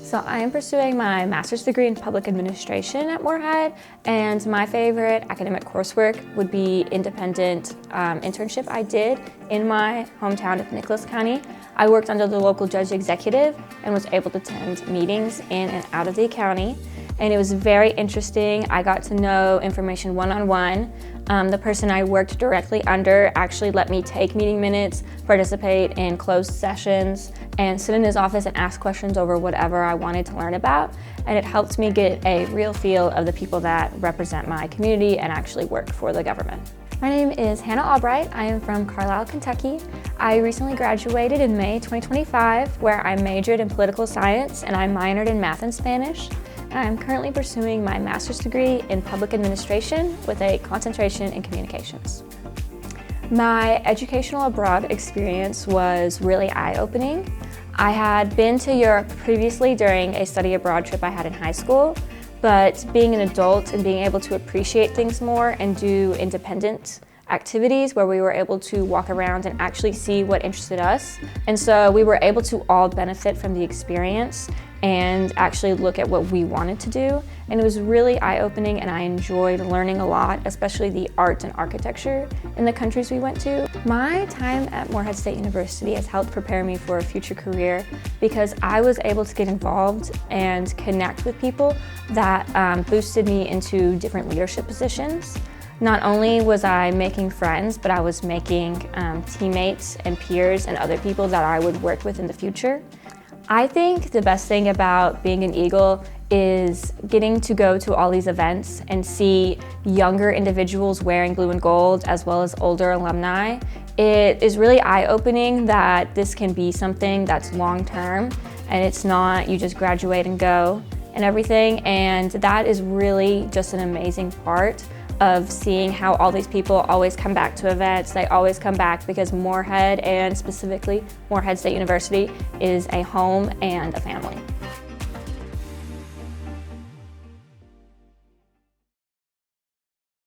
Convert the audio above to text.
So I am pursuing my master's degree in public administration at Morehead, and my favorite academic coursework would be independent internship I did in my hometown of Nicholas County. I worked under the local judge executive and was able to attend meetings in and out of the county. And it was very interesting. I got to know information one-on-one. The person I worked directly under actually let me take meeting minutes, participate in closed sessions, and sit in his office and ask questions over whatever I wanted to learn about. And it helped me get a real feel of the people that represent my community and actually work for the government. My name is Hannah Albright. I am from Carlisle, Kentucky. I recently graduated in May 2025, where I majored in political science and I minored in math and Spanish. I'm currently pursuing my master's degree in public administration with a concentration in communications. My educational abroad experience was really eye-opening. I had been to Europe previously during a study abroad trip I had in high school, but being an adult and being able to appreciate things more and do independent activities where we were able to walk around and actually see what interested us. And so we were able to all benefit from the experience and actually look at what we wanted to do. And it was really eye-opening, and I enjoyed learning a lot, especially the art and architecture in the countries we went to. My time at Morehead State University has helped prepare me for a future career because I was able to get involved and connect with people that boosted me into different leadership positions. Not only was I making friends, but I was making teammates and peers and other people that I would work with in the future. I think the best thing about being an Eagle is getting to go to all these events and see younger individuals wearing blue and gold as well as older alumni. It is really eye-opening that this can be something that's long-term and it's not you just graduate and go and everything, and that is really just an amazing part of seeing how all these people always come back to events. They always come back because Morehead, and specifically Morehead State University, is a home and a family.